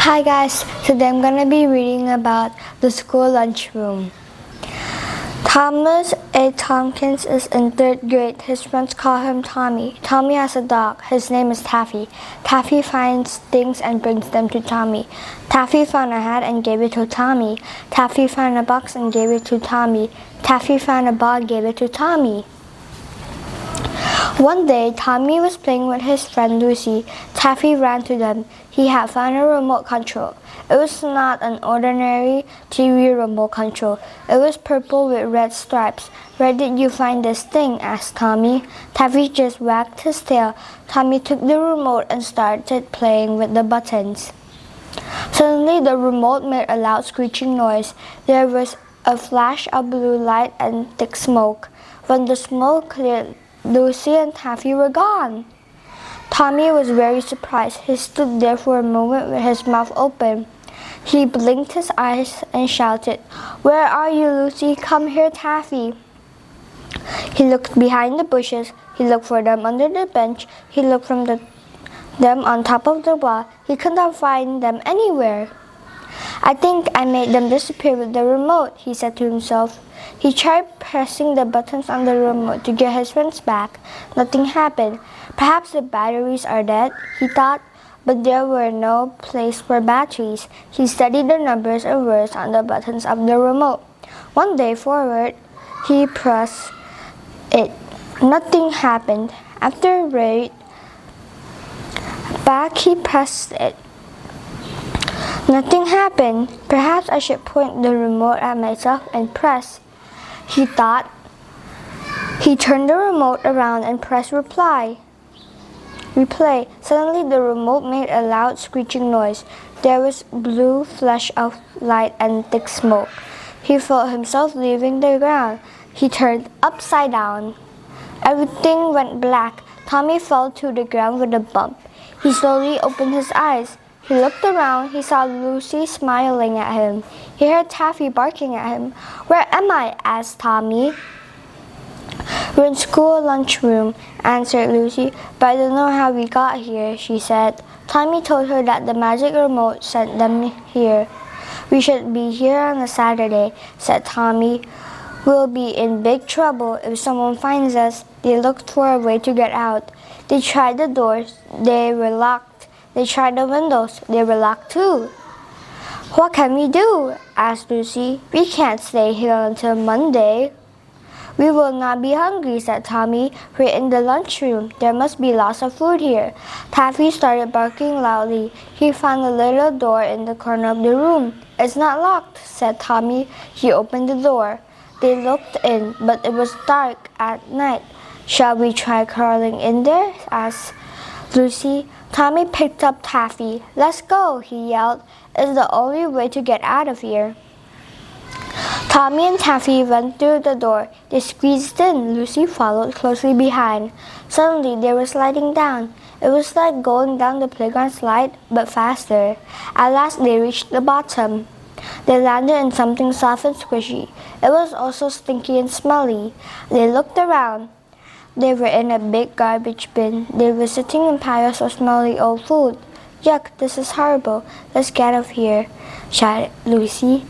Hi guys, today I'm gonna be reading about the school lunchroom. Thomas A. Tompkins is in 3rd grade. His friends call him Tommy. Tommy has a dog. His name is Taffy. Taffy finds things and brings them to Tommy. Taffy found a hat and gave it to Tommy. Taffy found a box and gave it to Tommy. Taffy found a ball and gave it to Tommy. One day, Tommy was playing with his friend Lucy. Taffy ran to them. He had found a remote control. It was not an ordinary TV remote control. It was purple with red stripes. "Where did you find this thing?" asked Tommy. Taffy just wagged his tail. Tommy took the remote and started playing with the buttons. Suddenly, the remote made a loud screeching noise. There was a flash of blue light and thick smoke. When the smoke cleared, Lucy and Taffy were gone. Tommy was very surprised. He stood there for a moment with his mouth open. He blinked his eyes and shouted, "Where are you, Lucy? Come here, Taffy." He looked behind the bushes. He looked for them under the bench. He looked from them on top of the wall. He could not find them anywhere. "I think I made them disappear with the remote," he said to himself. He tried pressing the buttons on the remote to get his friends back. Nothing happened. "Perhaps the batteries are dead," he thought, but there were no place for batteries. He studied the numbers and words on the buttons of the remote. One day forward, he pressed it. Nothing happened. After a wait, back he pressed it. Nothing happened. "Perhaps I should point the remote at myself and press," he thought. He turned the remote around and pressed replay. Suddenly the remote made a loud screeching noise. There was blue flash of light and thick smoke. He felt himself leaving the ground. He turned upside down. Everything went black. Tommy fell to the ground with a bump. He slowly opened his eyes. He looked around. He saw Lucy smiling at him. He heard Taffy barking at him. "Where am I?" asked Tommy. "We're in school lunchroom," answered Lucy, "but I don't know how we got here," she said. Tommy told her that the magic remote sent them here. "We should be here on a Saturday," said Tommy. "We'll be in big trouble if someone finds us." They looked for a way to get out. They tried the doors. They were locked. They tried the windows. They were locked too. "What can we do?" asked Lucy. "We can't stay here until Monday." "We will not be hungry," said Tommy. "We're in the lunchroom. There must be lots of food here." Taffy started barking loudly. He found a little door in the corner of the room. "It's not locked," said Tommy. He opened the door. They looked in, but it was dark at night. "Shall we try crawling in there?" asked Lucy. Tommy picked up Taffy. "Let's go," he yelled. "It's the only way to get out of here." Tommy and Taffy went through the door. They squeezed in. Lucy followed closely behind. Suddenly, they were sliding down. It was like going down the playground slide, but faster. At last, they reached the bottom. They landed in something soft and squishy. It was also stinky and smelly. They looked around. They were in a big garbage bin. They were sitting in piles of smelly old food. "Yuck, this is horrible. Let's get out of here," shouted Lucy.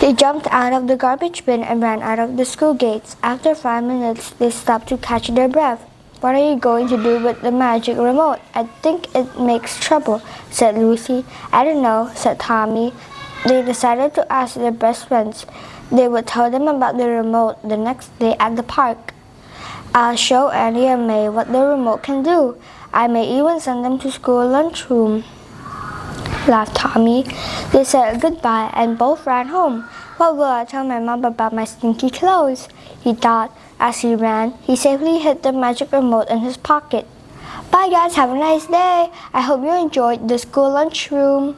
They jumped out of the garbage bin and ran out of the school gates. After 5 minutes, they stopped to catch their breath. "What are you going to do with the magic remote?" "I think it makes trouble," said Lucy. "I don't know," said Tommy. They decided to ask their best friends. They would tell them about the remote the next day at the park. "I'll show Annie and May what the remote can do. I may even send them to school lunchroom," laughed Tommy. They said goodbye and both ran home. "What will I tell my mom about my stinky clothes?" he thought. As he ran, he safely hid the magic remote in his pocket. Bye guys, have a nice day. I hope you enjoyed the school lunchroom.